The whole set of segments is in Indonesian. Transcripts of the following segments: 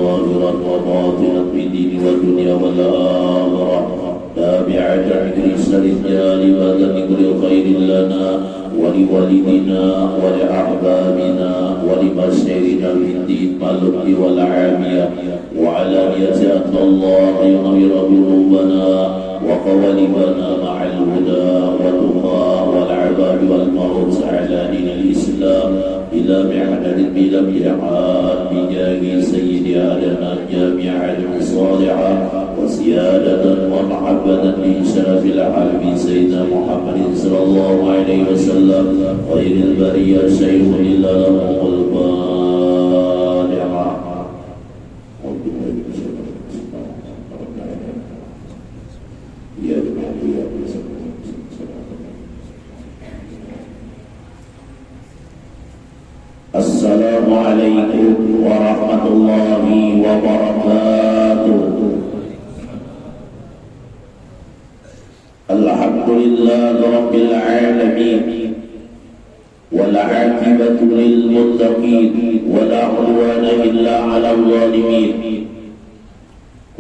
ظاهرا وباطنا في الدين والدنيا والآخرة تابعة إدريس للرجال بدن كل خير لنا ولوالدنا ولأحبابنا ولمشايخنا في الدين واللطف والعافية وعلانية أن الله ينور قلوبنا وقوالبنا مع الهدى والتقى والعباد والموت على دين الإسلام إلى معدد بلا بجمعات بجاه سيد آدم جامعا صالحا وسيادة ومحبة لشرف العالم سيدنا محمد صلى الله عليه وسلم خير البرية شيء إلا له الفاتحة. Assalamualaikum warahmatullahi wabarakatuh. Alhamdulillah rabbil alamin wal 'aqibatu lil muttaqin wa la 'udwana illa 'alal zalimin.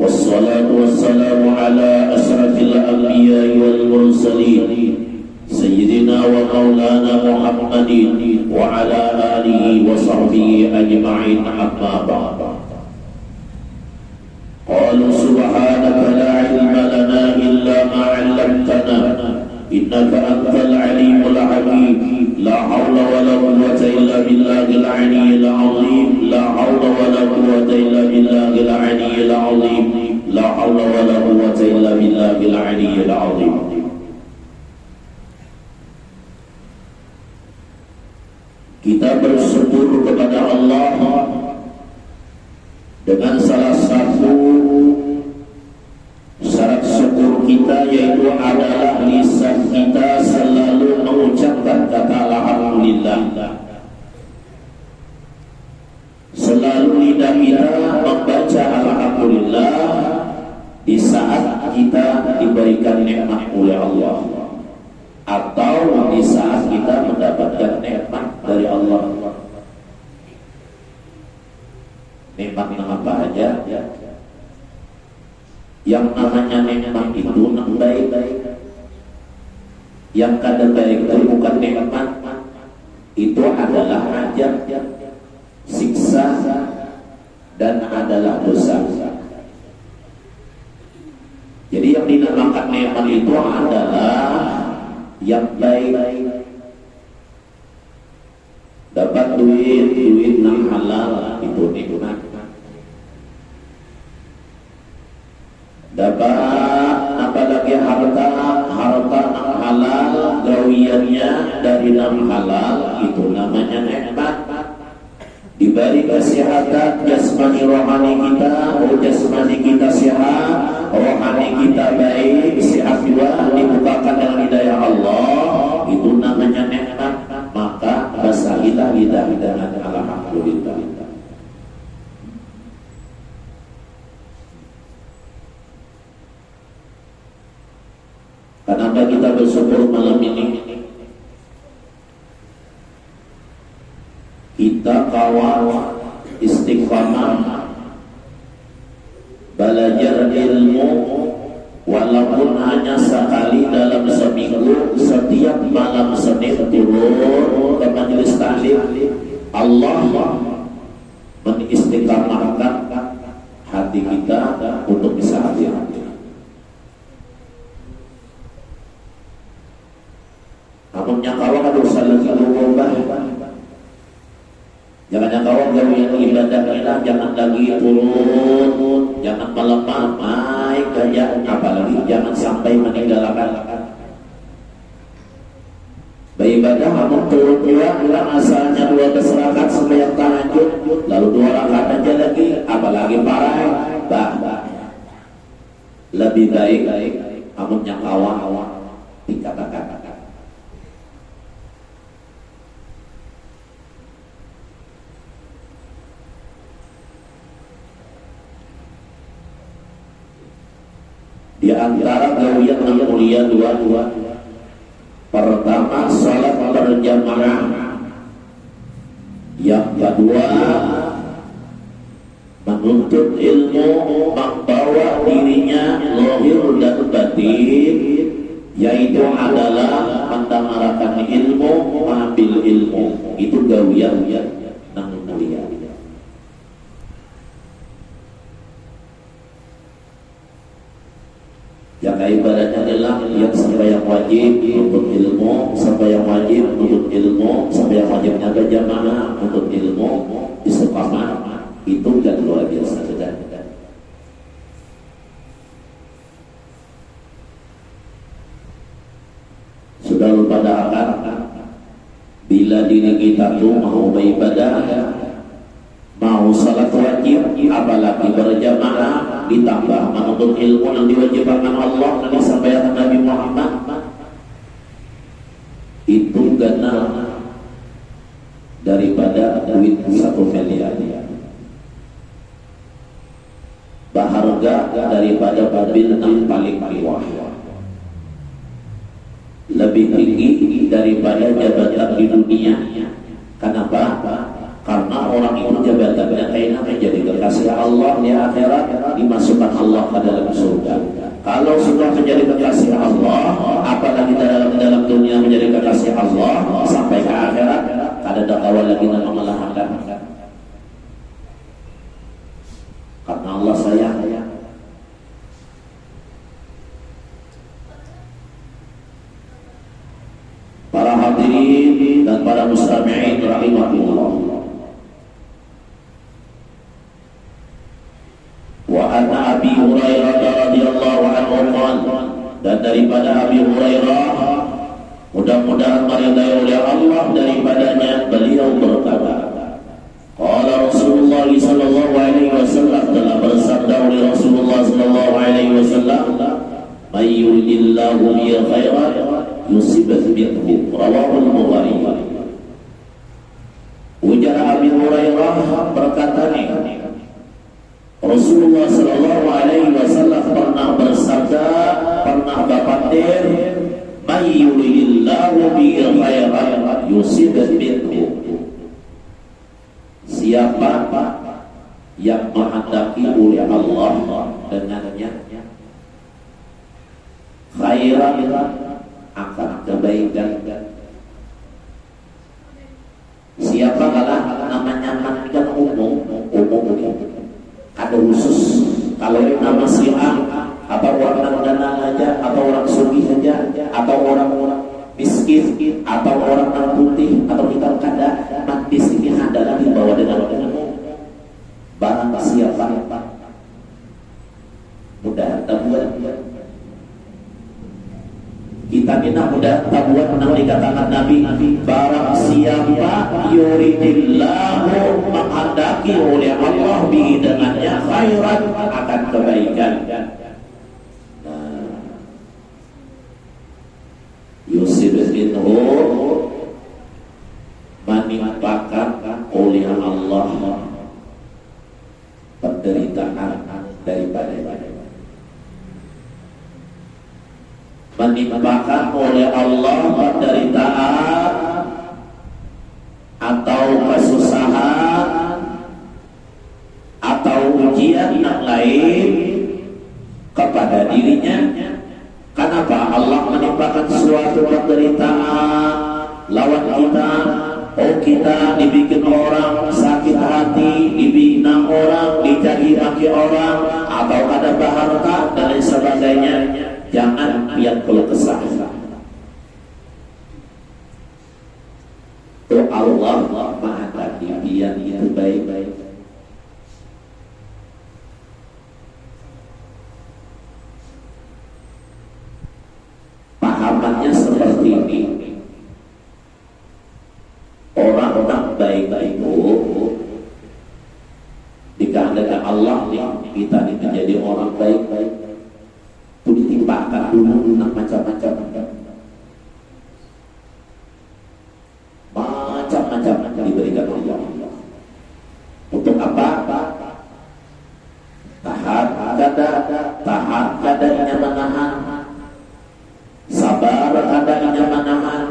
Wassalatu wassalamu ala asrafil anbiya'i wal mursalin Sayyidina wa maulana Muhammadin wa ala alihi wa sahbihi ajma'in amma ba'd. Qalu subhanaka la ilma lana illa ma 'allamtana innaka antal alimul hakim. La hawla wa la quwwata illa billahil 'aliyyil 'azim. La hawla wa la quwwata illa billahil 'aliyyil 'azim. La hawla wa la quwwata illa billahil 'aliyyil 'azim. Kita bersyukur kepada Allah dengan salah satu syarat syukur kita, yaitu adalah lisan kita selalu mengucapkan kata alhamdulillah. Selalu lidah kita membaca alhamdulillah di saat kita diberikan nikmat oleh Allah, atau di saat kita mendapatkan nikmat dari Allah. Nikmat apa aja? Yang namanya nikmat itu baik. Yang kada baik itu bukan nikmat, itu adalah ajab, siksa, dan adalah dosa. Jadi yang dinamakan nikmat itu adalah yang baik. Dapat duit yang halal itu nikmat. Dapat apalagi harta yang halal, gawiannya dari yang halal, itu namanya nikmat. Diberi kesehatan jasmani rohani kita, jasmani kita sehat, rohani kita baik, sehat juga, dibukakan dengan hidayah Allah, itu namanya nikmat. Maka basahilah lidah dengan alhamdulillah. Kenapa kita bersyukur malam ini? Kita kawal istiqamah belajar ilmu, walaupun hanya sekali dalam seminggu, setiap malam Senin turun ke majelis taklim. Allah mengistiqamahkan hati kita untuk bisa hadir. Namun yang kawal ada usaha berubah. Jangan kawal gawian ibadah kita, jangan lagi turun, jangan melemah, naik gaya, apalagi jangan sampai meninggalkan. Beribadah namun turun juga, bilang asalnya 2 rakaat sembahyang tahajud, lalu 2 rakaat aja lagi, apalagi parah, lebih baik namun yang kawal dikatakan. Di antara gawian yang mulia dua. Pertama, salat berjamaah. Yang kedua, menuntut ilmu membawa dirinya lahir dan batin, yaitu adalah mentamarakan ilmu, mengambil ilmu. Itu gawian nang mulia. Yang ibaratnya adalah yang sampai yang wajib untuk ilmu, sampai yang wajib untuk ilmu, sampai yang wajib jaga jamaah untuk ilmu, istiqamah. Itu kan luar biasa sudah. Sudah pada akar bila diri kita tuh mau beribadah, mau salat wajib, apalagi berjamaah, ditambah menuntut ilmu yang diwajibkan Allah dan disampaikan Nabi Muhammad, itu gana daripada duit 1 miliar, berharga daripada mobil yang paling mewah, lebih tinggi daripada jabatan di dunia. Kenapa? Karena orang itu jabatannya kayaknya menjadi kekasih Allah di akhirat, dimasukkan Allah ke dalam surga. Kalau sudah menjadi kekasih Allah, apalagi dalam dunia menjadi kekasih Allah, sampai ke akhirat ada dakwa lagi dan mengalahkan. Karena Allah sayang. Para hadirin dan para mustami'in rahimahullah. Wa anna Abi Hurairah radhiyallahu anhu qala, dan daripada Abi Hurairah, mudah-mudahan meridai oleh Allah daripadanya, beliau berkata, qala Rasulullah sallallahu alaihi wasallam, telah bersabda oleh Rasulullah sallallahu alaihi wasallam, may yuridillahu bihi khairan yusib bihi, rawahu al-Bukhari. Ujar Abi Hurairah berkata nih, Rasulullah sallallahu alaihi wasallam pernah bersabda, pernah berpatir, may yuridillahu bihi khairan yusib bihi, siapa yang menghendaki oleh Allah dengannya khairan, akan kebaikan. Siapa kalah namanya kan umum, ada khusus. Kalau nama si A, apa orang dana aja, atau orang sugi saja, atau orang miskin, atau orang putih, atau hitam kada, di sini adalah dibawa dengan barang siapa mudah tabuan. Kita minta mudah tabuan menang dikatakan Nabi, barang siapa yuridillahu, menghendaki oleh Allah bihi dengannya khairan, akan kebaikan. Yusibinhu, menimpakan oleh Allah penderitaan daripada menimpakan oleh Allah penderitaan atau kesusahan atau ujian yang lain kepada dirinya. Kenapa Allah menimpakan suatu penderitaan lawan kita? Oh, kita dibikin orang sakit hati, dibina orang, dicaci maki orang, atau ada harta dan lain sebagainya. Jangan pian keluh kesah. Oh, Allah menghendaki pian yang baik-baik. Pahamannya seperti ini. Orang-orang baik-baik itu dikehendaki Allah nih, kita nih menjadi orang baik-baik. Itu ditimpakan dulu macam-macam diberikan Allah. Untuk apa? Tahan kadanya menahan, sabar kadanya menahan,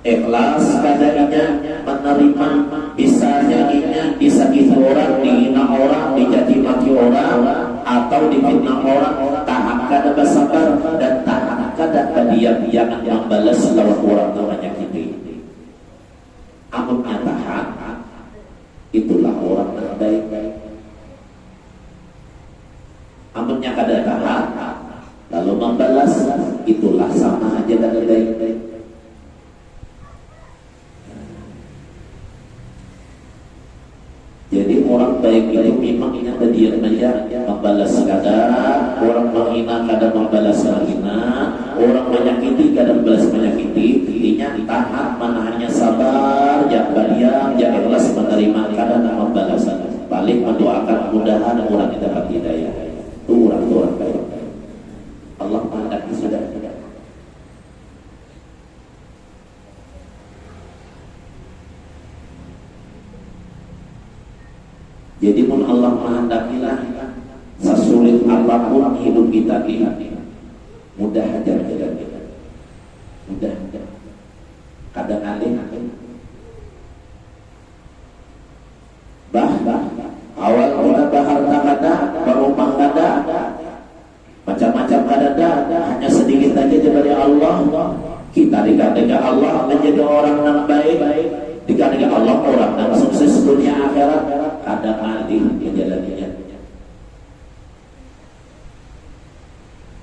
ikhlas kadanya menerima, bisa nyanyinya, disakiti orang, dihina orang, dicaci orang atau difitnah orang, tahan kada bersabar dan tahan kada berdiam-diam membalas lawan orang namanya kita. Amunnya tahan, itulah orang yang baik. Amunnya kada tahan, lalu membalas, itulah sama aja kada baik. Jadi orang baik itu memang ingat diam aja, membalas kada, orang menghina kada membalas menghina, orang menyakiti kada membalas menyakiti. Intinya tahan, menahannya sabar, jangan diam, jangan ikhlas menerima kada membalas. Balik mendoakan mudahan orang yang dapat hidayah. Itu orang baik. Allah menghendaki sudah. Jadi pun Allah menghendakilah sesulit apapun hidup kita ini mudah aja mudah kadang alih awal kita harta kada, rumah kada, macam-macam kada, hanya sedikit aja dari Allah. Kita dikatakan Allah menjadi orang yang baik, dikatakan Allah orang yang sukses dunia akhirat, kada alih menjalaninya.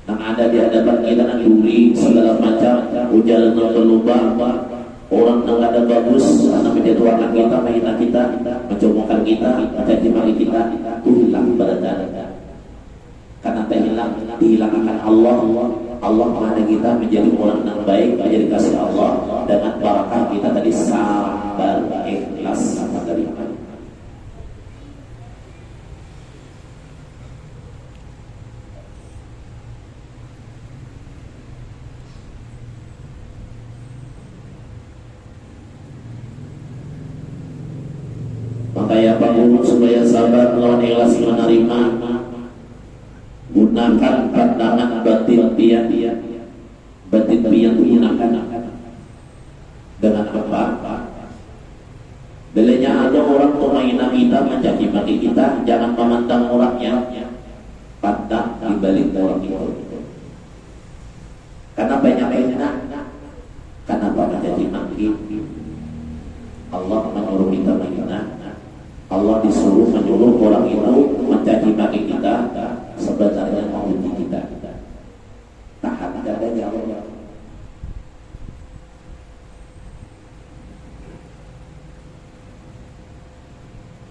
Yang ada di hadapan kita duri segala macam ujaran berlubang, orang yang ada bagus, anak menjatuhkan kita, menghina kita, mencomokkan kita, mencaci maki kita, itu hilang badan. Karena dihilangkan Allah. Allah menghendaki kita menjadi orang yang baik, menjadi kasih Allah dengan barakah kita tadi sabar, ikhlas, sama dari mana. Makanya Pak Guru supaya sabar melawan ikhlas menerima, gunakan pandangan batin pian gunakan dengan apa? Belanya ada orang tuh menghina kita, mencaci maki kita, jangan memandang orangnya, pandang di balik orang itu. Karena banyak menghina, kenapa mencaci maki? Allah menyuruh kita menghina. Allah disuruh menyuruh orang itu mencaci maki kita, sebenarnya mau uji kita. Tahan ada jawab.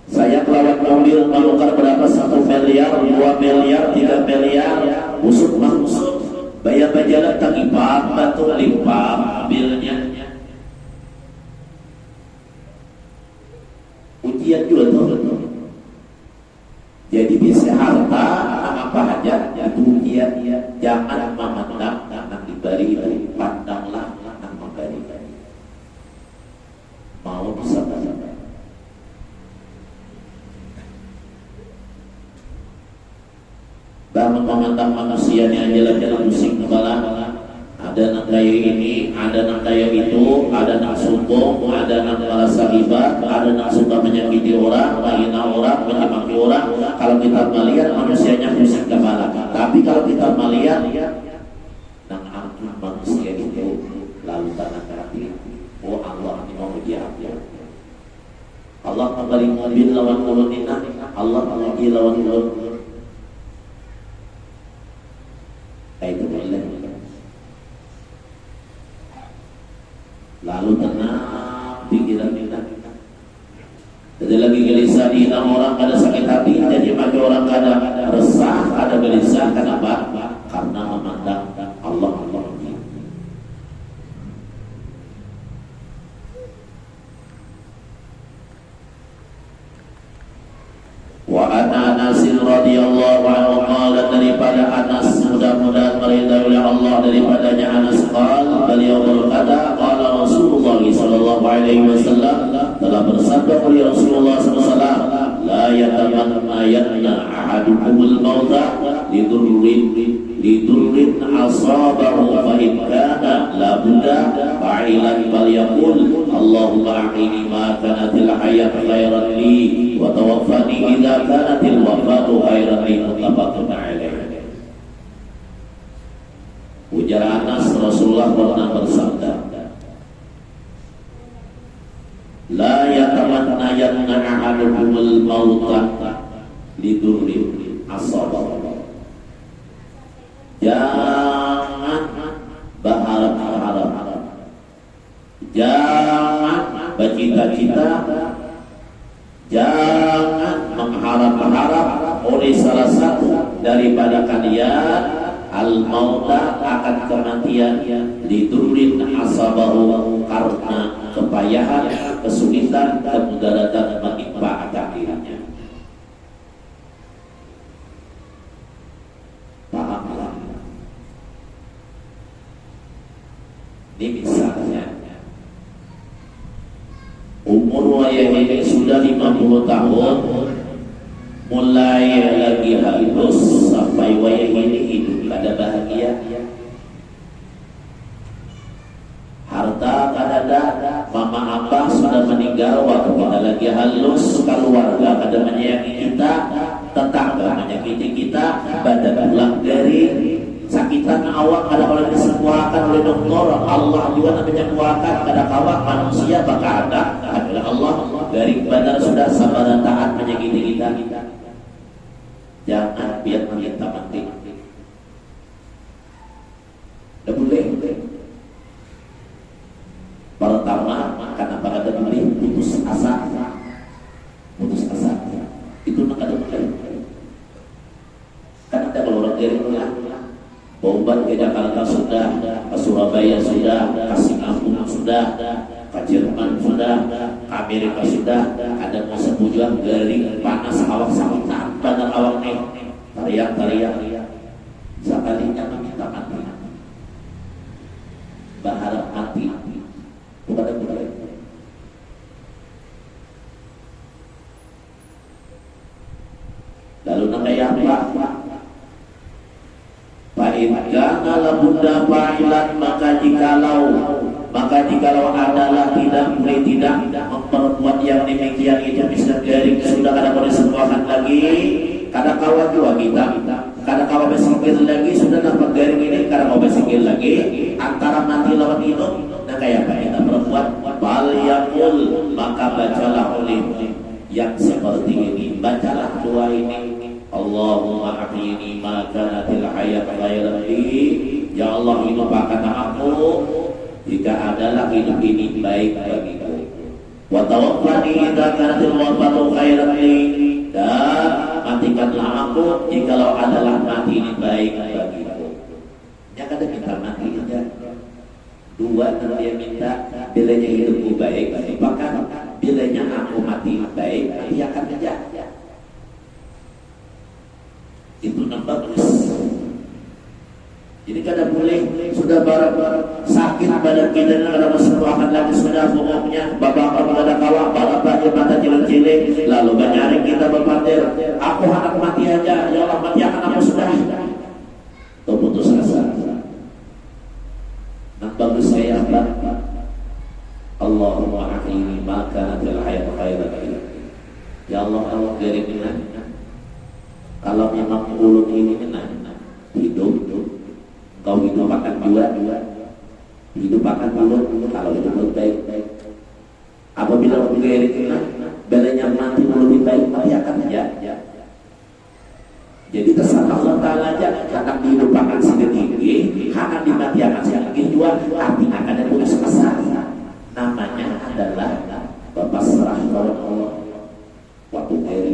Saya melawan mobil menukar berapa, 1 miliar, 2 miliar, 3 miliar, busuk maksud bayar bajalan tangipap, batu limpah mobilnya. Ujian juga tuh. Jadi bisa harta apa aja itu ujian. Jangan memandang yang diberi, pandanglah yang memberi. Mau bisa sabar. Bangun memandang manusianya jalan-jalan musik kepala. Ada nak daya ini, ada nak daya itu, ada nak sombong, ada nak merasa hebat, ada nak suka menyakiti orang, menghina orang, menyamaki orang. Kalau kita melihat manusianya musik kepala, tapi kalau kita melihat nang angkat manusia itu lalu tanah hati, oh Allah ini mau dia. Allah memberi mobil lawan mulunina, Allah memberi lawan mulut. Itu boleh. Lalu tenang pikiran kita. Jadi lagi gelisah di orang ada sakit hati, jadi maka orang ada resah, ada gelisah. Kenapa? Karena memandang Allah. Wa ana Anas ahadukumul mauta lidurrin asabahu fa in kana la budda fa'ilan falyaqul Allahumma a'ini ma kanatil hayat khairan li wa tawaffani idza kanatil wafatu khairan li. Muttafaqun alaih. Ujar Anas, Rasulullah pernah bersabda, la yatamannayanna ahadukumul mauta lidurrin asabahu. Jangan berharap-harap, jangan bercita-cita, jangan mengharap-harap oleh salah satu daripada kalian al-mauta akan kematian lidurrin asabahu, karena kepayahan, kesulitan, kemudaratan menimpa akhirnya. Pahamlah. Ini misalnya umur wayah ini sudah 50 tahun, mulai lagi halus sampai wayah ini hidup kada bahagia, harta kada ada, mama abah sudah meninggal waktu kita lagi halus, keluarga kada menyayangi kita, tetangga menyakiti kita, badan pulang dari sakitan awak kada boleh disembuhkan oleh dokter, Allah juga menyembuhkan, kada kawak manusia bakal ada adalah Allah. Dari badan sudah sabar dan taat menyakiti kita. Jangan biar minta mati. Tidak boleh. Pertama, karena pada diri putus asa. Putus asa. Itu nak ada boleh. Karena ada orang dirinya. Obat ke Jakarta sudah, ke Surabaya sudah, ke Singapura sudah, ke Jerman sudah, ke Amerika sudah. Ada mau sebujuan garing panas awak sakitan, badan awak nih tariak sekalinya meminta mati, berharap mati, bukan boleh. Lalu namanya apa? Fa'idgana labunda fa'ilan, maka jikalau adalah tidak memperbuat yang demikian itu, misalnya garing sudah kada boleh sembuhkan lagi, kada kawat juga kita, kada kawat bersingkir lagi, sudah dapat garing ini kada mau bersingkir lagi, antara mati lawan hidup. Nah kayak apa kita perempuan? Bal yaqul, maka bacalah oleh yang seperti ini, bacalah doa ini, Allahumma ahyini ma kanatil hayat khairan li. Ya Allah, hidupkan aku jika adalah hidup ini baik bagiku. Wa tawaffani idza kanatil wafatu khairan li. Dan matikanlah aku jikalau adalah mati ini baik bagiku. Jangan ada minta mati aja. Dua, dia minta bilanya hidupku baik, bahkan bilanya aku mati baik, dia akan aja. Itu nampak bagus. Jadi kada boleh sudah barang sakit badan kita dan kada sembuhkan lagi, sudah pokoknya bapak kada kawa, bapak mata cilik-cilik, lalu banyak kita berpandir, aku anak mati aja, ya Allah mati akan aku sudah. Tuh putus asa. Nampak bagus saya apa? Allahumma ahyini ma kanatil hayat khairan li. Ya Allah, Allah dari mana? Kalau memang mulut ini hidup, kau hidup akan dua, hidup akan mulut. Kalau hidup mulut baik. Apabila mulut ini belanya mati mulut baik, mati akan ya. Jadi terserah Allah Ta'ala aja. Karena hidup akan sangat tinggi, akan dimati akan sangat tinggi juga, artinya akan ada putus asa. Namanya adalah Bapak serah kepada Allah waktu hari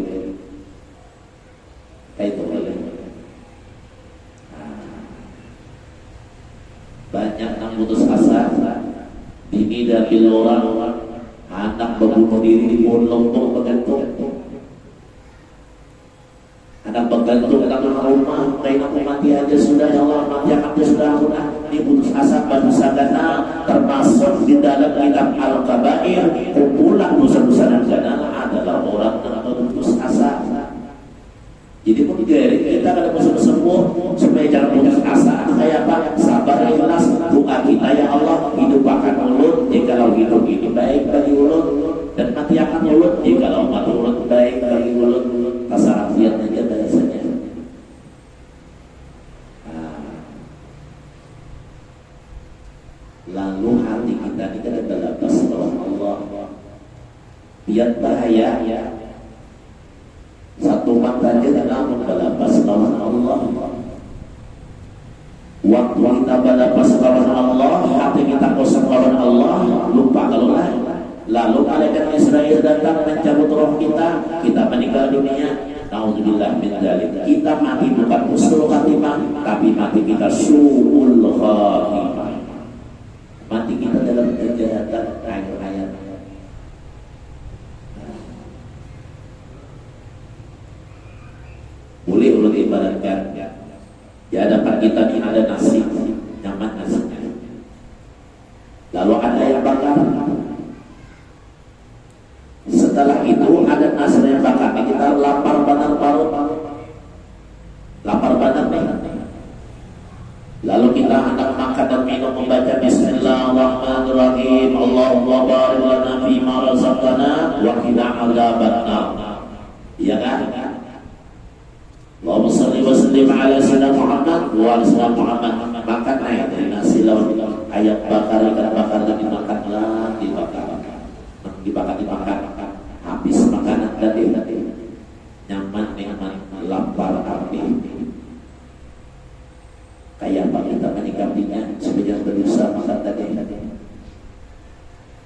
kayak itu boleh. Banyak yang putus asa, bini dan bila orang anak berbunuh diri di pohon lombok bergantung, anak bergantung dalam rumah, kayak aku mati aja sudah, ya Allah mati aja sudah, ini putus asa. Batu sagana termasuk di dalam kitab Al-Kabair, kumpulan dosa-dosa dan gana adalah orang yang putus asa. Jadi menggeret kita kada musuh sembuh supaya jangan putus asa. Kayak apa? Sabar ikhlas doa kita, ya Allah hidupkan mulut jikalau hidup ini baik bagi mulut, dan mati akan mulut jikalau mati mulut baik bagi mulut. Tasarafiat aja bahasanya. Lalu hati kita ini kada berlepas lawan Allah. Biar bahaya ya. Satu mata aja namun berlepas lawan Allah. Waktu kita berlepas lawan Allah, hati kita kosong lawan Allah, lupa kalau lain. Lalu malaikat Israel datang mencabut roh kita meninggal dunia. Nauzubillah min dzalik. Kita mati bukan husnul khatimah, tapi mati kita su'ul khatimah. Mati kita dalam kejahatan akhir hayat. Boleh urut ibaratkan di hadapan kita ini ada nasi, nyaman nasinya. Lalu ada yang bakar. Setelah itu ada nasi yang bakar. Kita lapar banar parut. Lapar banar nih. Lalu kita hendak makan dan minum membaca Bismillahirrahmanirrahim. Allahumma barik lana fima razaqtana wa qina adzabannar. Iya kan? Allahumma shalli wa sallim ala sayyidina Muhammad wa ala sayyidina Muhammad. Makan ayat dari nasi lawan ayat bakar ikan bakar dan dimakanlah dibakar habis makanan tadi nyaman lapar api. Kayak apa kita menyikapinya sebenarnya berdosa makan tadi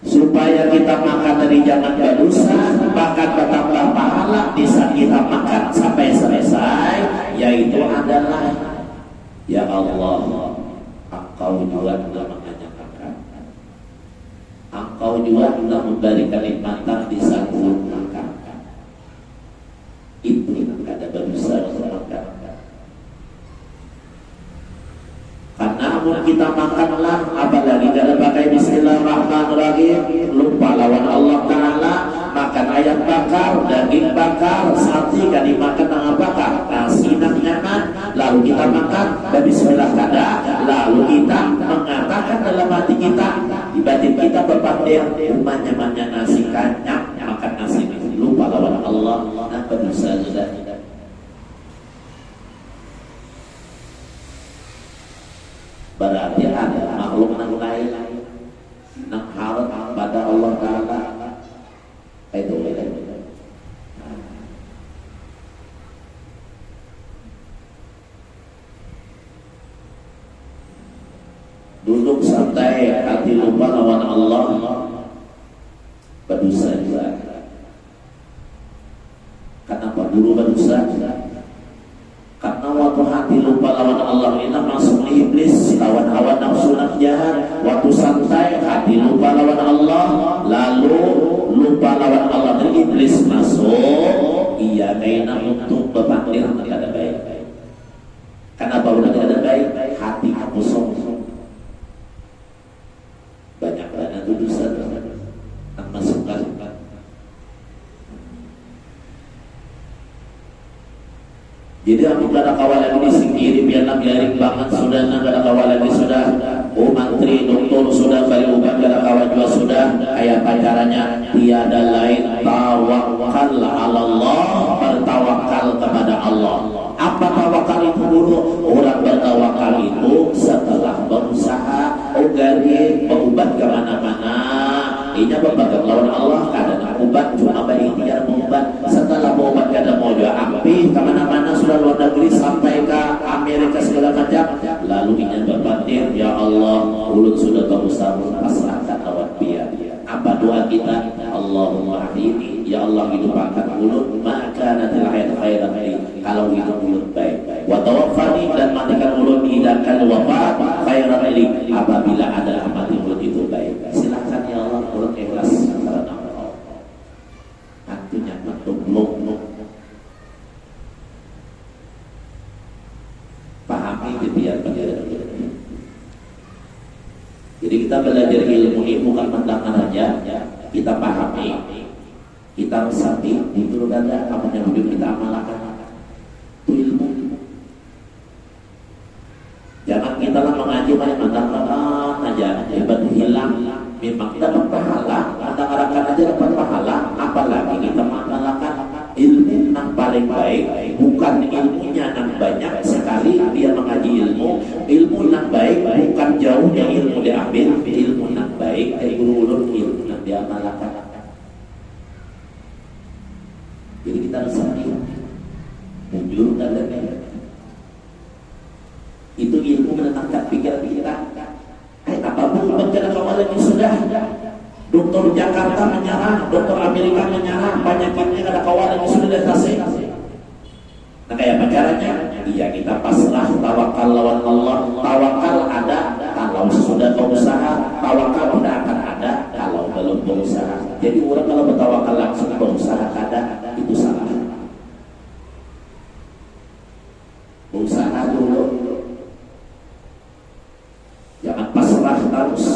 supaya kita makan dari jangan berdosa, bahkan bertambah pahala di saat kita makan sampai selesai, yaitu adalah ya Allah, Engkau juga telah mengenyangkan, Engkau juga telah memberikan nikmatan di saat makan. Itu yang ada berdosa untuk makan. Karena kita makanlah, apalagi kalau pakai Bismillahirrahmanirrahim, lupa lawan Allah Ta'ala, makan ayam bakar, daging bakar, sate kan dimakan dengan bakar, nasi dan nyaman, lalu kita makan dan Bismillah kada, lalu kita mengatakan dalam hati kita, di batin kita berpandang nyamannya nasi kanyang, makan nasi ini, lupa lawan Allah, dan berdosa sudah. Berarti ada makhluk yang lain yang harus pada Allah Ta'ala. Itu duduk santai, hati lupa lawan Allah, berdosa juga. Kenapa dulu berdosa? Karena waktu hati lupa lawan Allah ini masuk iblis, lawan hawa nafsu jahat. Waktu santai hati lupa lawan Allah, lalu lupa lawan Allah dan iblis masuk. Iya kayaknya untuk berpandil tidak ada baik. Kenapa udah tidak ada baik? Hati kosong. Banyak itu dosa yang masukkan. Jadi aku gak ada kawal lagi disingkiri, biarlah biarin banget sudah, gak ada kawal lagi sudah. Oh mantri, doktor sudah, balik ubat gak ada kawal juga sudah. Kayak pacarannya, tiada lain tawakal ala Allah, bertawakal kepada Allah. Apa tawakal itu dulu? Orang bertawakal itu setelah berusaha, gari, berubat ke mana-mana. Ini berbagai lawan Allah, kadang ubat cuma berikhtiar mengubat. Setelah mengubat kadang mau juga api kemana-mana, sudah luar negeri sampai ke Amerika segala macam. Lalu ini berbatin, ya Allah, ulut sudah berusaha pasrahkan lawan biar. Apa doa kita? Allahumma ahdini, ya Allah hidupkan ulut, maka nanti hayat khairan li, kalau hidup ulut baik. Wa tawaffani, dan matikan ulut hidupkan wafat khairan li, apabila ada mati ulut itu baik. Silakan ya Allah, ulut ikhlas antara nama Allah. Artinya bentuk blok. Pahami biar jadi kita belajar ilmu ini bukan mendengar aja, kita pahami, kita resapi, itu ada apa yang hidup kita amalkan. kita lah mengaji banyak mantan aja, hebat hilang. Memang dapat pahala, kadang-kadang aja dapat pahala. Apalagi kita mengandalkan ilmu yang paling baik, bukan ilmunya yang banyak sekali dia mengaji ilmu yang baik, bukan jauh yang ilmu diambil, ilmu yang baik dari guru ilmu yang dia amalkan. Jadi kita harus sadar mundur dan lain-lain. Itu ilmu menenangkan pikiran kita. Apapun bencana kemarin ini sudah. Dokter Jakarta menyerah, dokter Amerika menyerah, banyak-banyak ada kawalan yang sudah datasi. Nah kayak apa caranya? Iya kita pasrah, tawakal lawan Allah. Tawakal ada kalau sudah berusaha, tawakal tidak akan ada kalau belum berusaha. Jadi orang kalau bertawakal langsung berusaha ada, itu salah. Berusaha dulu. Jangan pasrah terus.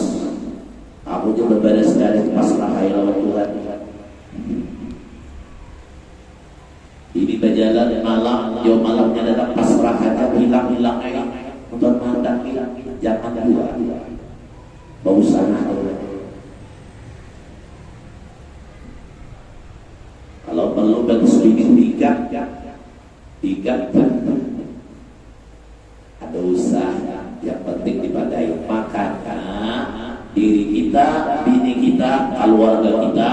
Aku juga beres dari pasrah lawan Tuhan. Ini berjalan malam, jauh malamnya datang pasrah aja hilang untuk mandang hilang. Jangan dua. Berusaha dulu. Kalau perlu bagus tiga ada usaha. Yang penting dipandai. Makanya diri kita, bini kita, keluarga kita,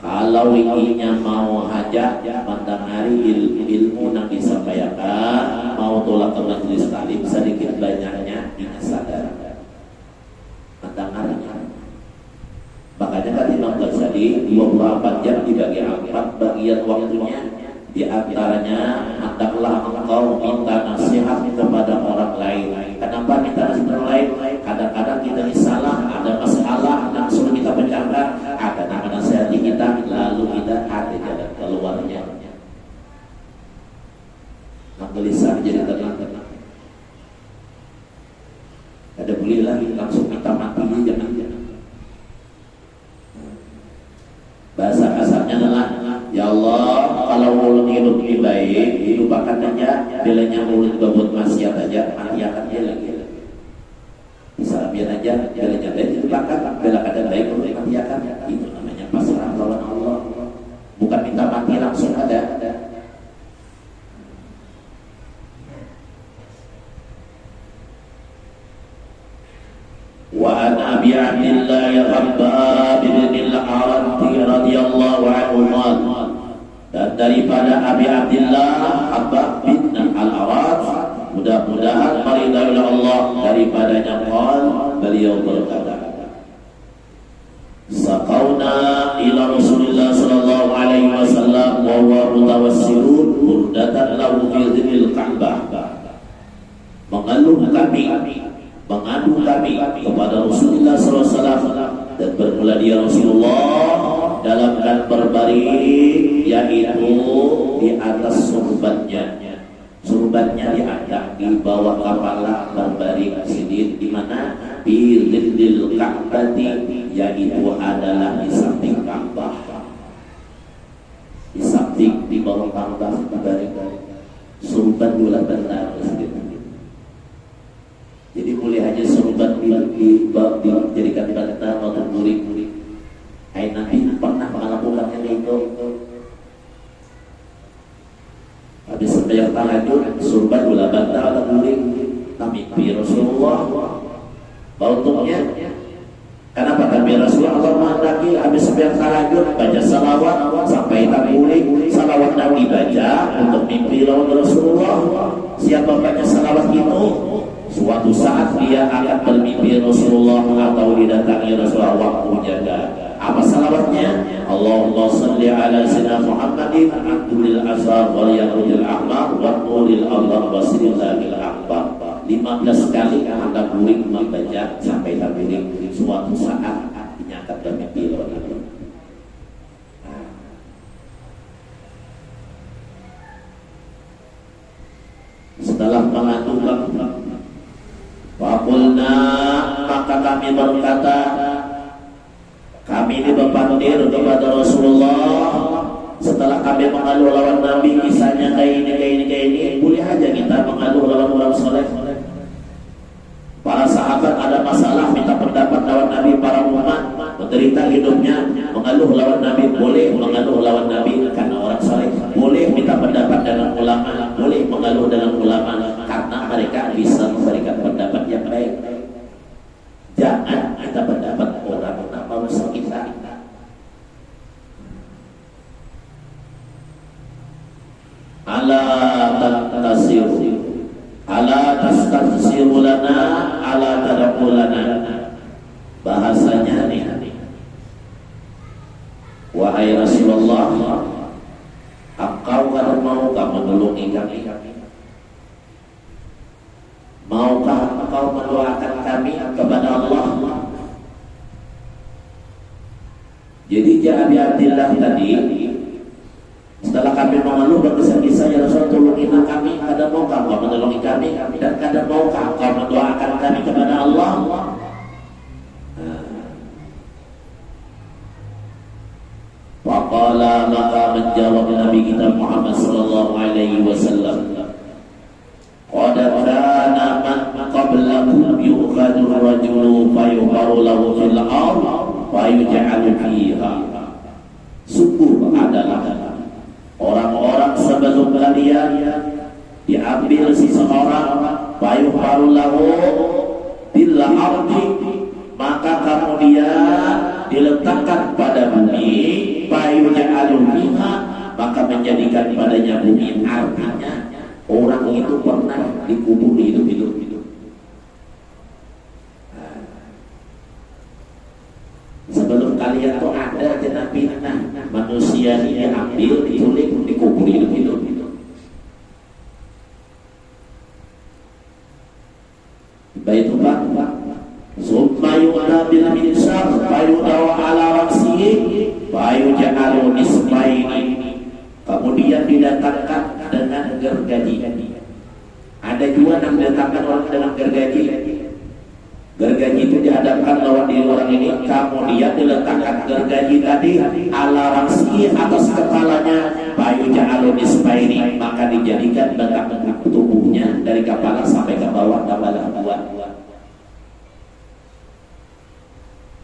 kalau inginnya mau hajat, mendengari ilmu yang disampaikan, mau tolak ke majelis taklim sedikit banyaknya, ini sadar mendengarnya. Makanya kan Imam Ghazali 24 jam dibagi 4 bagian waktunya. Di antaranya hendaklah engkau minta nasihat kepada orang lain. Kenapa minta nasihat orang lain? Kadang-kadang kita salah, ada masalah, langsung kita bercanda, ada nasihat kita, lalu kita ada jalan keluarnya. Gelisah jadi tenang. Ada boleh lagi langsung minta mati, jangan. Bahasa kasarnya adalah, ya Allah, kalau mulut hidup ini baik, hidup akan aja, bilanya mulut berbuat maksiat aja, mati akan dia lagi. Bisa biar aja, bilanya baik, hidup akan, bila kadang baik, mulut mati akan. Itu namanya pasrah lawan Allah. Bukan minta mati langsung ada. Wa an Abi Abdillah Khabbab bin al-Aratti radhiyallahu anhu, dan daripada Abi Abdillah Khabbab bin al-Arat, mudah-mudahan maridai Allah, daripadanya beliau berkata, saqauna ila Rasulillah sallallahu alaihi wasallam wa huwa mutawassirun burdatan lahu fi dhillil Ka'bah. Mengadu kami kepada Rasulullah SAW, dan bermula dia Rasulullah dalam keadaan berbaring, yaitu di atas surbannya diangkat di bawah kepala, berbaring sendiri di mana? Di dhillil Ka'bati, yaitu adalah di samping Ka'bah, di samping di bawah Ka'bah berbaring. Surban dua benar. Jadi boleh hanya surban dijadikan bantal atau murid. Hai Nabi pernah melakukannya itu. Habis sembahyang tahajud, surban bola bantal atau murid. Mimpi Rasulullah. Bautungnya. Kenapa kami Rasulullah Allah menghendaki habis sembahyang tahajud baca salawat sampai tabulik, salawat Nabi baca untuk mimpi lawan Rasulullah. Siapa baca salawat itu, suatu saat dia akan bermimpi Rasulullah atau didatangi Rasulullah waktu jaga. Apa salawatnya? Allahumma salli ala sayyidina Muhammadin abdul azhar wal yaqul ahmar wa qulil Allah wasilillahil akbar. 15 kali Anda murid membaca sampai tabirik. Suatu saat dinyatakan bermimpi Rasulullah. Setelah mengadukan, Waqulna, maka kami berkata, kami ini berpandir kepada Rasulullah. Setelah kami mengaduh lawan Nabi, kisahnya kayak ini, boleh aja kita mengaduh lawan orang soleh. menderita hidupnya, mengeluh lawan Nabi, boleh mengeluh lawan Nabi karena orang saleh, boleh minta pendapat dengan ulama, boleh mengeluh dengan ulama karena mereka bisa memberikan pendapat yang baik. Jangan kita pendapat orang apa masalah kita. Ala tastasiru lana ala tad'u lana. Bahasanya nih, wahai Rasulullah, engkau kalau maukah menolongi kami? Maukah engkau mendoakan kami kepada Allah? Jadi Jabir Abdillah tadi, setelah kami mengeluh berkisah-kisah, ya Rasul tolongilah kami, kadang maukah engkau menolongi kami, dan kadang maukah engkau mendoakan kami kepada Allah? Waqala, maka menjawab Nabi kita Muhammad sallallahu alaihi wasallam, qad kana man qablakum yu'khadhu ar-rajulu fayuqaru lahu fil ard wa yuj'alu fiha. Sungguh adalah orang-orang sebelum kalian diambil seseorang fayuqaru lahu fil ard, maka kemudian diletakkan pada bumi, fayuj'alu fiha, maka menjadikan padanya bumi. Artinya orang itu pernah dikubur hidup-hidup. Sebelum kalian tuh ada jenazah fitnah, manusia ini diambil, diculik, dikubur hidup-hidup. Baitullah, summa yu'ta bil minsar fayudaw ala ra'sihi fayuj'alu nisfaini. Kemudian didatangkan dengan gergaji. Ada juga yang didatangkan orang dengan gergaji. Gergaji itu dihadapkan lawan diri orang ini, kemudian diletakkan gergaji tadi ala ra'sihi, atas kepalanya, fayuj'alu nisfaini, maka dijadikan batang tubuhnya dari kepala sampai ke bawah tambah dua.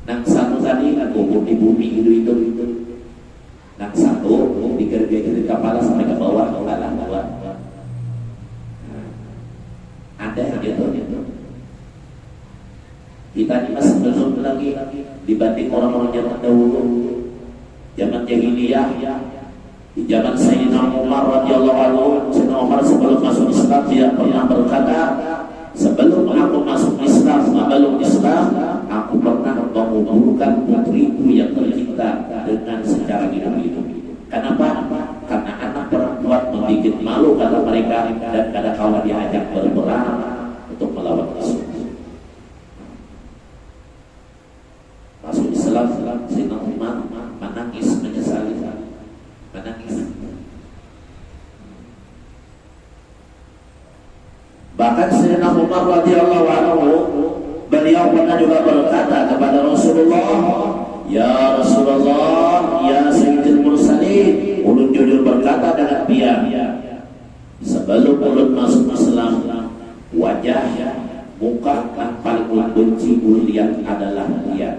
Nang satu tadi kubur di bumi itu. Nang satu digergaji dari kepala sampai ke bawah tambah dua. Ada gitu. Kita ini masih belum lagi dibanding orang-orang yang terdahulu. Zaman jahiliyah, di zaman Sayyidina Umar radhiyallahu anhu, Sayyidina Umar sebelum masuk Islam dia pernah berkata, sebelum aku masuk Islam, sebelum Islam, aku pernah menguburkan putriku yang tercinta dengan secara hidup-hidup. Kenapa? Karena anak perempuan membuat malu kata mereka, dan kadang kala diajak berperang untuk melawan musuh. Masuk Islam, Sayyidina Umar menangis, menyesali, menangis. Bahkan Sayyidina Umar radhiyallahu anhu, beliau pernah juga berkata kepada Rasulullah, ya Rasulullah, ya Sayyidul Mursalin, ulun jujur berkata dengan dia, sebelum ulun masuk Islam, wajah, muka yang paling ulun benci ulun lihat adalah dia.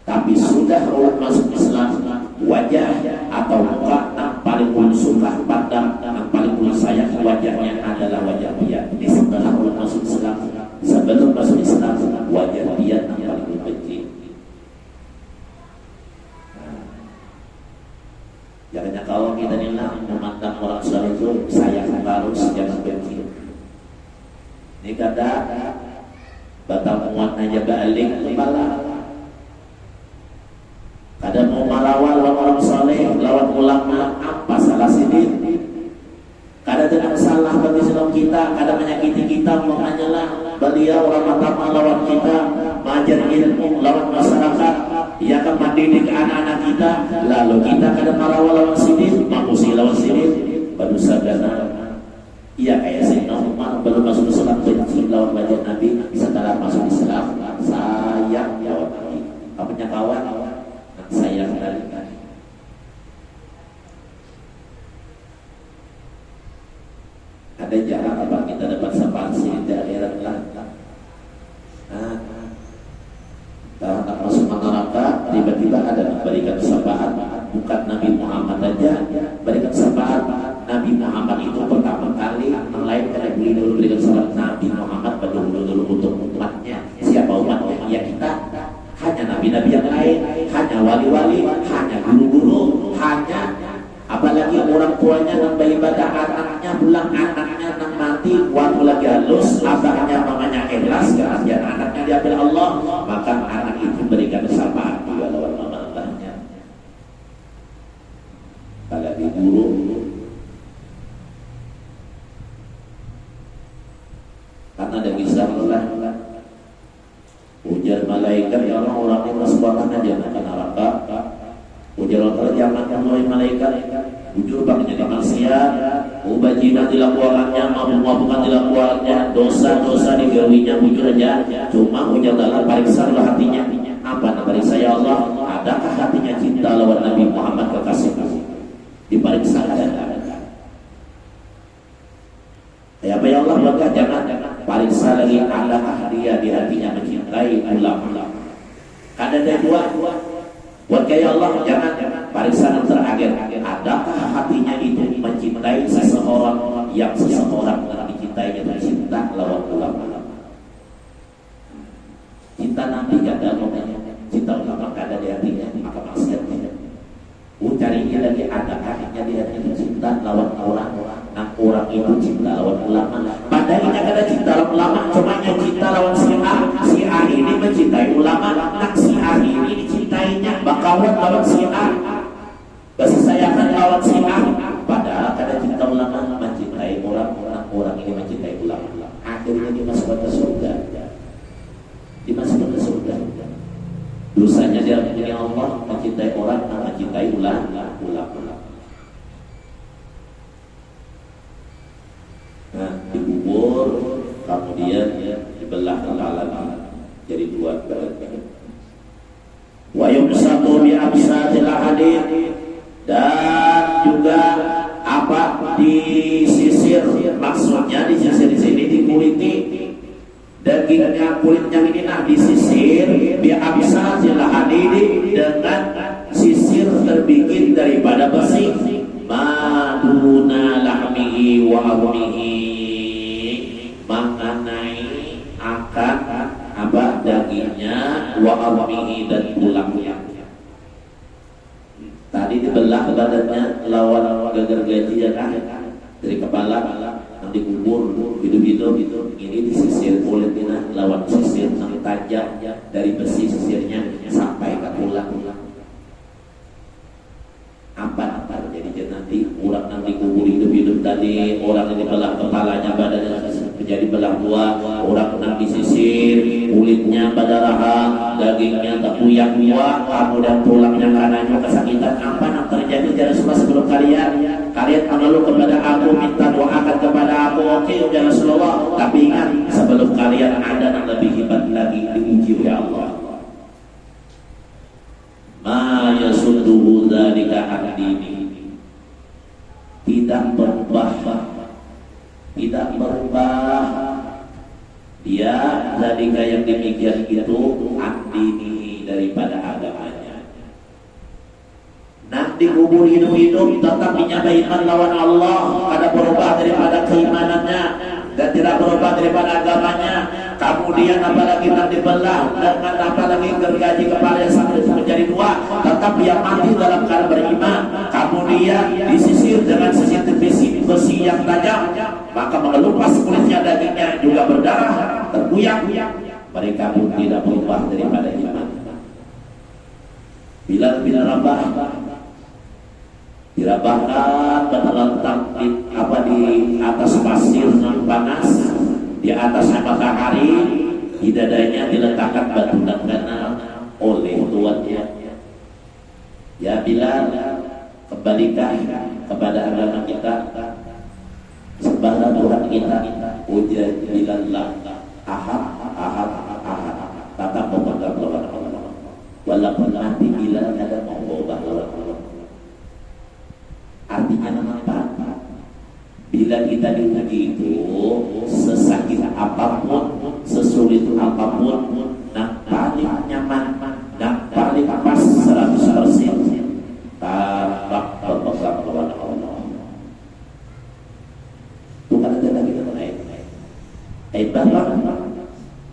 Tapi sudah ulun masuk Islam, wajah atau muka yang paling ulun suka pandang, yang paling ulun sayang wajahnya adalah wajah dia. Ini setelah ulun masuk Islam. Sebelum masuk Islam, wajah dia yang paling ulun benci. Jangan kalau kita nilang memandang orang saleh itu sayang harus jangan benci. Ini kata batang muatnya balik kepala. Kadang mau melawan orang saleh, lawan ulama, apa salah sini? Kadang tidak salah bagi Islam kita, kadang menyakiti kita, menganyalah beliau ramah-ramah lawan kita, mengajar ilmu lawan masyarakat, ia akan mendidik anak-anak kita, lalu kita kadang melawan lawan sini, manusia lawan sini, baru sadar. Iya kayak Sayyidina Umar belum masuk Islam benci lawan wajah Nabi, setelah masuk Islam sayang lawan Nabi. Apanya kawan? Sayang dari tadi. Ada jarak apa kita dapat sepansi dari akhirat lah. Nah, masuk neraka tiba-tiba ada memberikan syafaat, bukan Nabi Muhammad aja berikan syafaat. Nabi Muhammad itu pertama kali melainkan dulu berikan syafaat. Nabi Muhammad dulu untuk umatnya. Siapa umatnya? Ya kita. Hanya nabi-nabi yang lain, hanya wali-wali, hanya guru-guru, hanya apalagi orang tuanya yang beribadah, anaknya pulang, anaknya yang mati waktu lagi halus, abahnya mamanya ikhlas, kemudian anaknya diambil Allah, maka anak itu berikan syafaat juga lawan mamanya. Kalau di guru karena ada kisah Allah ujar malaikat, ya orang-orang yang masukkan aja makan neraka. Ujar Allah jangan mulai malaikat jujur bang jadi manusia, ubajinan dilakukannya, mabuk-mabukan dilakukannya, dosa-dosa digawinya bujur aja. Cuma ujar dalam periksa hatinya. Apa periksa ya Allah? Adakah hatinya cinta lawan Nabi Muhammad kekasihmu? Diperiksa ada. Ya apa ya Allah, maka jangan periksa lagi adakah dia di hatinya mencintai ulama. Kada ada dua. Buat kayak Allah jangan periksa yang terakhir, adakah hatinya itu mencintai seseorang yang seseorang dicintainya dan cinta lawan ulama. Cinta Nabi kada ada, cinta ulama kada di hatinya, maka maksiatnya. Carinya lagi adakah hatinya di hatinya cinta lawan orang-orang. Nah, orang itu cinta lawan ulama. Padahal ini ada cinta lawan ulama, cuma cinta lawan si A ini mencintai ulama. Nah, si A ini dicintainya bakawan lawan si A. Kasih sayangan lawan si A. Padahal ada cinta ulama mencintai orang ini mencintai ulama. Akhirnya dimasukkan ke surga. Dimasukkan ke surga. Dosanya dia mencintai Allah, mencintai orang, mencintai ulama. Nah, dikubur, kemudian dibelah kepalanya jadi dua bagian. Wa yumsatu bi absadil hadid, dan juga apa disisir, maksudnya disisir di sini dikuliti dagingnya, kulitnya ini nah disisir bi absadil hadid dengan sisir terbikin daripada besi. Maduna lahmihi wa abunihi, mengenai akan apa dagingnya, wa abunihi dan tulangnya. Tadi dibelah badannya lawan gagar gaji ya kan, dari kepala nanti kubur hidup-hidup ini disisir kulitnya lawan sisir yang tajam dari besi sisirnya sampai ke tulang. Apa terjadi nanti orang nanti kubur hidup-hidup tadi, orang ini belah kepalanya badannya menjadi belah dua, orang nanti disisir kulitnya badarahan, dagingnya terkuyak dua, kemudian tulangnya kanannya kesakitan. Apa yang terjadi ya Rasulullah sebelum kalian mengeluh kepada aku, minta doakan kepada aku, oke ya Rasulullah, tapi ingat sebelum kalian ada yang lebih hebat lagi diuji oleh Allah. Ma yasudduhu dzalika an dini, tidak berubah dia dzalika yang demikian itu an dini daripada agamanya. Nanti kubur hidup-hidup tetap menyampaikan lawan Allah, ada berubah daripada keimanannya dan tidak berubah daripada agamanya. Kemudian apalagi nanti belah dengan apalagi gergaji kepala yang sampai menjadi dua, tetap dia mati dalam keadaan beriman. Kemudian disisir dengan sisir besi yang tajam, maka mengelupas kulitnya, dagingnya juga berdarah, terkuyak. Mereka pun tidak berubah daripada iman. Bila rabah dirabahkan terletak di atas pasir yang panas, di atas matahari, di dadanya diletakkan batu dangana oleh tuannya. Ya bila kembalikan kepada agama kita, sembahlah Tuhan kita, ujar bilallah ahad, tatap memegang lawan Allah. Walaupun nanti bila ada mengubah lawan Allah. Artinya apa? Bila kita diuji itu sesakit apapun, sesulit apapun, yang paling nyaman, yang paling pas Bapak,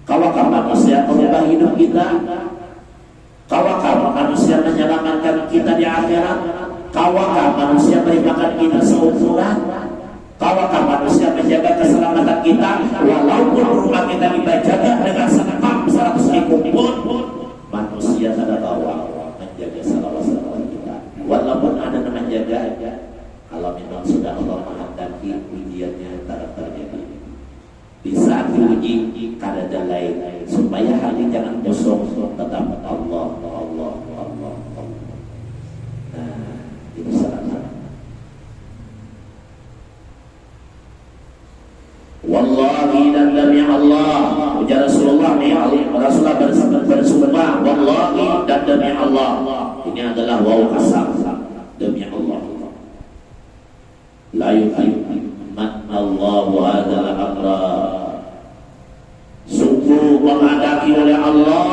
kawakah manusia merubah hidup kita? Kawakah manusia menyelamatkan kita di akhirat? Kawakah manusia beribadah kita seumuran? Kawakah manusia menjaga keselamatan kita? Walaupun rumah kita dijaga dengan senam 100 ekor pun, manusia tidak tahu menjaga salawat-salawat kita. Walaupun ada yang menjaga, kalau memang sudah Allah menghendaki, ujiannya tak terjadi. Di saat diuji kada ada lain, supaya hati jangan kosong, tetap Allah. Nah, itu salah. Wallahi dan demi Allah, ujar Rasulullah nih, Rasulullah bersumpah, wallahi dan demi Allah. Ini adalah waw kasam, demi Allah. La yutimman Allahu hadzal amra. Sungguh menghadapi oleh Allah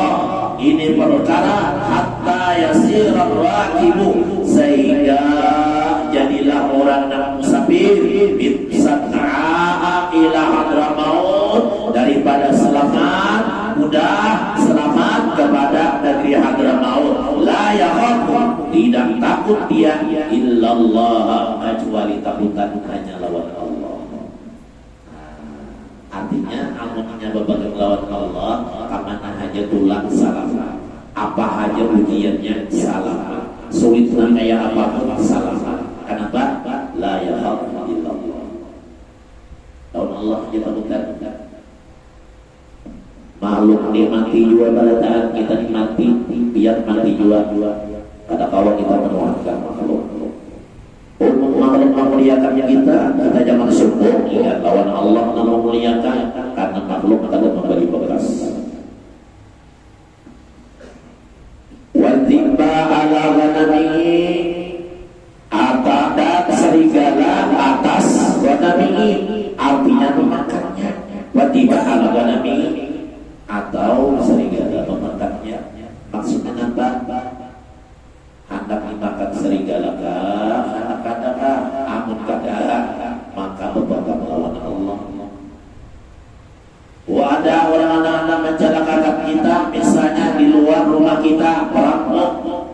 ini perkara hatta yasirar rakibu, sehingga jadilah orang yang musafir bitsanaa ila hadramaut, daripada selamat mudah selamat kepada negeri Hadramaut. La yakhafu, tidak takut dia illallah, kecuali takutan hanya lawan Allah. Artinya amunnya berbagai lawan Allah, kamana haja tulang salah, apa haja ujiannya salah, sulitnya kayak apapun salah. Kenapa? La yakhafu illallah. Lawan Allah aja takutan. Makhluk dia mati juga pada saat kita mati, biar mati juga. Pada kawan kita menuhankan makhluk. Makhluk memuliakan kita jangan sombong. Ingat lawan Allah memuliakan, karena makhluk akan memberi bekas. Watiba ala ghanamihi, dan serigala atas ghanamihi, artinya memakannya. Watiba ala ghanamihi, atau serigala memakannya. Maksudnya apa? Hendak dimakan serigala kah? Hendak kah? Amun kada, maka berbangga melawan Allah. Ada orang anak-anak mencelakakan kita, misalnya di luar rumah kita, merampok,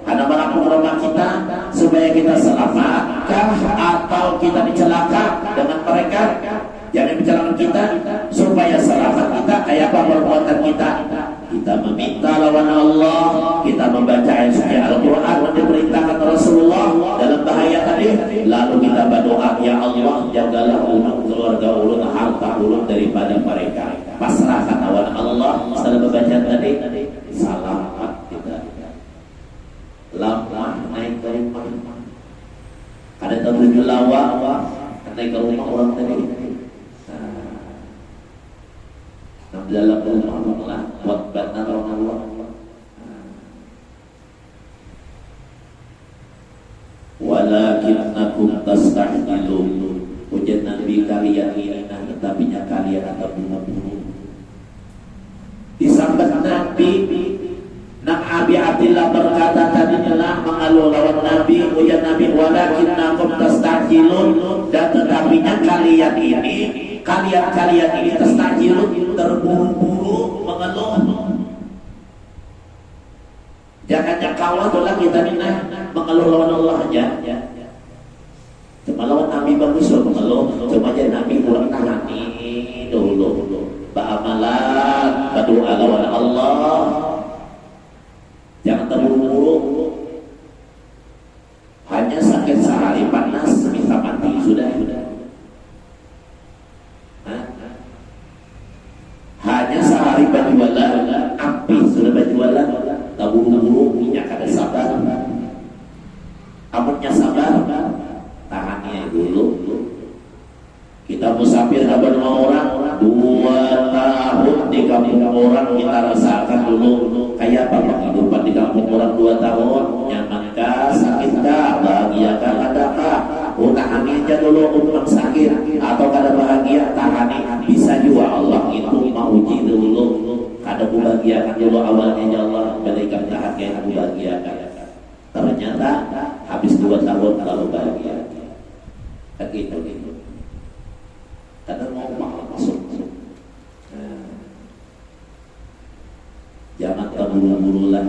ada merampok rumah kita supaya kita selamat kah? Atau kita dicelaka dengan mereka? Jangan bicarakan kita supaya selamat kita. Kayak apa perbuatan kita? Kita meminta lawan Allah, kita membaca ayat suci Al-Quran yang diperintahkan Rasulullah dalam bahaya tadi. Lalu kita berdoa, ya Allah, jagalah ulun, keluarga ulun, harta ulun daripada mereka. Pasrahkan lawan Allah. Setelah membaca tadi, selamat kita. Lama naik ke rumah, ada tujuh lawa naik ke rumah orang tadi. Dalam Allah buat benar Allah. Walakinnakum tastahilun, ujian Nabi kalian ini, tetapinya kalian akan buru-buru. Disambat Nabi, nak Abi Abdillah berkata tadinya mengalu lawan Nabi, ujian Nabi, walakinnakum tastahilun, dan tetapinya kalian ini tastajilun, terburu-buru mengeluh. Jangan jangkauan tolak kita minah mengeluh lawan Allah aja. Cuma lawan Nabi bagus loh mengeluh. Cuma aja Nabi pulang tahani dulu. Ba'amalan, berdoa lawan Allah. Jangan terburu-buru. Hanya sakit sehari panas minta mati sudah. Hanya sehari berjualan, api sudah berjualan, tak buru-buru minyak ada sabar. Amunnya sabar, tahannya dulu. Kita musafir kabar orang 2 tahun di kampung orang, kita rasakan dulu kayak apa kehidupan di kampung orang 2 tahun. Nyamankah, sakitkah, bahagiakah, adakah? Tahani aja dulu untuk sakit atau kada bahagia, tahani. Bisa juga Allah itu mau uji dulu. Kada bahagiakan dulu awalnya ya Allah, berikan bahagia yang bahagiakan. Ternyata habis 2 tahun lalu bahagia. Begitu. Kada mau masuk. terburu-buru lah.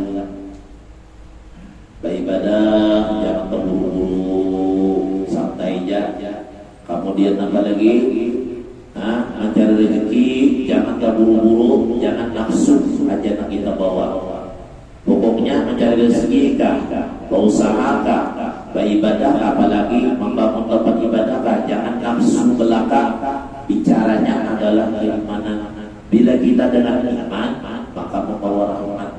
Beribadah jangan terburu-buru, santai aja. Kemudian apa lagi? Mencari rezeki jangan terburu-buru, jangan nafsu aja yang kita bawa. Pokoknya mencari rezeki kah, berusaha kah, beribadah apalagi membangun tempat ibadah kah, jangan nafsu belaka. Bicaranya adalah keimanan. Bila kita dengan iman, maka membawa rahmat.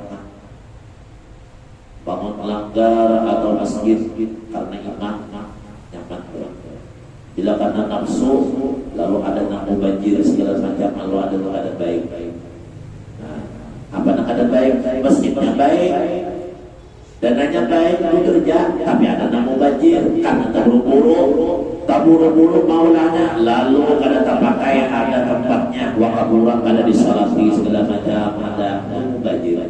Bangun melanggar atau masjid karena iman, nyaman. Bila karena nafsu, lalu ada nak mubajir segala macam, lalu ada baik. Nah, apa nak ada baik? Masjidnya baik, dananya baik, bekerja, tapi ada nak mubajir karena terburu-buru maulanya, lalu ada tak pakai, ada tempatnya, wakaburan ada disalati segala macam, ada mubajir.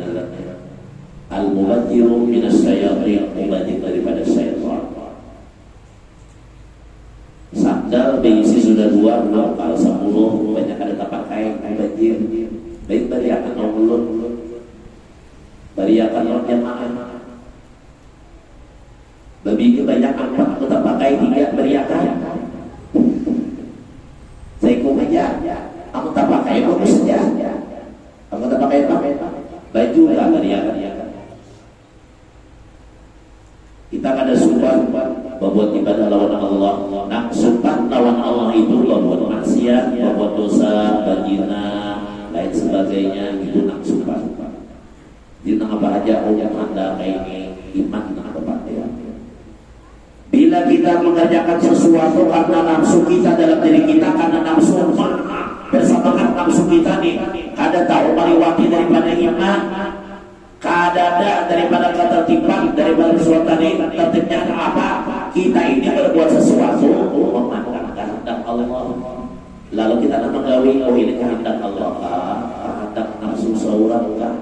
Al-mubajjiru minas syayatin, mubajir daripada syaitan. Sandal berisi sudah 2, kalau 10 banyak ada tak pakai, mubajir. Baik beriakan ulun, beriakan jamaah. Babi kebanyakan 4 tak pakai, 3 beriakan. Saya aja, kamu tak pakai bagus saja. Kamu tak pakai baju lah beriakan. Kita ada sumpah berbuat ibadah lawan Allah. Nah, sumpah lawan Allah itu berbuat maksiat, berbuat dosa, berzina, lain sebagainya, itu nak sumpah. Jadi apa aja yang Anda ini iman nak apa ya. Bila kita mengerjakan sesuatu karena nafsu kita dalam diri kita, karena nafsu bersamaan nafsu kita nih, ada tahu meliwati daripada iman, kadada daripada ketertiban, daripada sesuatu ini tertibnya apa? Kita ini berbuat sesuatu memandang kehendak Allah, lalu kita nak menggawi, oh ini kehendak Allah, kehendak nafsu seorang kan?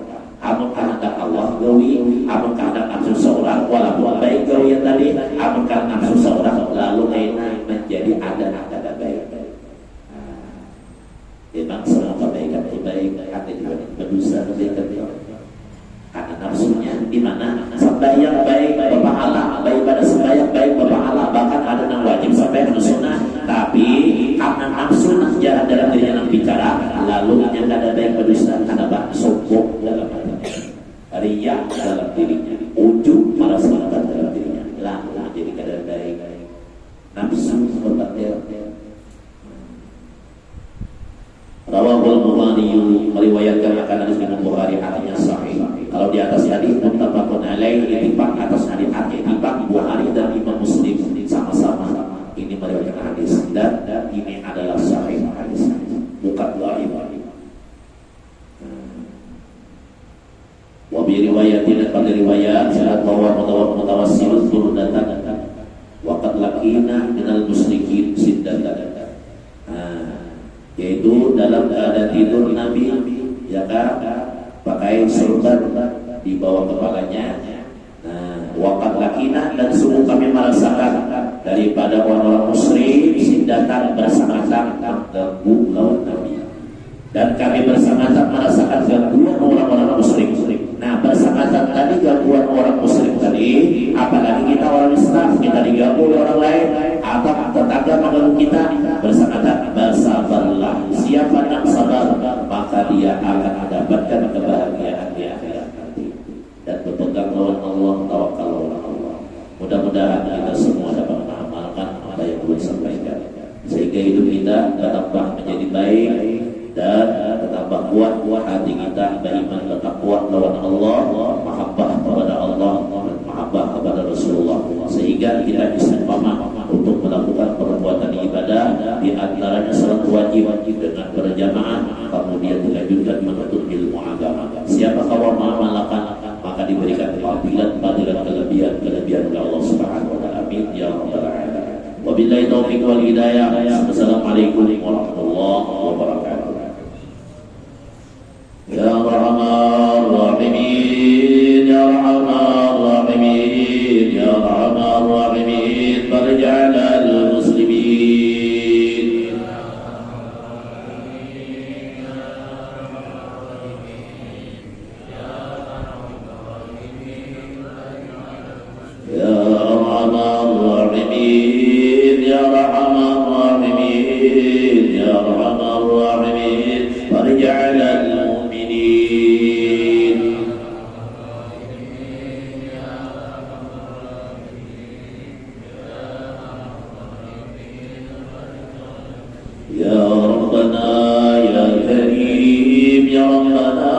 Amun kehendak Allah gawi, amun kehendak nafsu seorang, walaupun baik gawi yang tadi, amun kehendak nafsu seorang, lalu enak menjadi ada baik. Memang semua kebaikan baik, ada juga berdosa kebaikan. Karena nafsunya di mana sembahyang baik berpahala, baik pada sembahyang baik berpahala, bahkan ada yang wajib sampai sunnah, tapi karena nafsu nak jalan dalam dirinya nak bicara, lalu yang ada baik berdosa, ada bak sombong dalam riya dalam dirinya, ujub malah selatan dalam dirinya, lalu jadi kadar baik nafsu berbatil. Rawahul Bukhari meriwayatkan akan hadis Imam Bukhari hadisnya sahih. Kalau di atas hadis muttafaqun alaih, ittifaq atas hadis ittifaq Bukhari dan Imam Muslim sama-sama ini meriwayatkan hadis dan ini adalah sahih hadis, bukan dhaif. Wa bi riwayatin pada riwayat salat bahwa mutawassilun turdatan wa qad laqina minal musyrikin siddatan. Yaitu dalam keadaan tidur Nabi, ya kan, pakai sorban di bawah kepalanya. Waqad laqina, dan sungguh kami merasakan daripada orang-orang musyrik siddatan bersangatan mengganggu lawan Nabi. Dan kami bersangatan merasakan gangguan orang-orang musyrik. Nah, bersangatan tadi gangguan orang musyrik tadi, apalagi kita orang Islam, kita diganggu oleh orang lain atau tetangga mengganggu kita, bersangatan bersabarlah. Siapa yang sabar, maka dia akan mendapatkan kebahagiaan di akhirat nanti. Dan berpegang lawan Allah, tawakal lawan Allah. Mudah-mudahan kita semua dapat mengamalkan apa yang Tuhan sampaikan, sehingga hidup kita bertambah menjadi baik dan bertambah kuat hati kita, beriman tetap kuat lawan Allah, mahabbah kepada Allah, mahabbah kepada Rasulullah, sehingga kita istiqamah untuk melakukan perbuatan ibadah, di antaranya salat wajib dengan berjamaah, kemudian dilanjutkan menuntut ilmu agama. Siapa kawan mengamalkan, maka diberikan fadilat kelebihan oleh Allah Subhanahu wa taala. Amin ya rabbal alamin. Wabillahi taufiq wal hidayah. Assalamualaikum warahmatullahi wabarakatuh. Ya Rahman Rahimin, Ya Rahman Rahimin, Ya Rahman Rahimin, farja'al muslimin. Ya ya Rabbana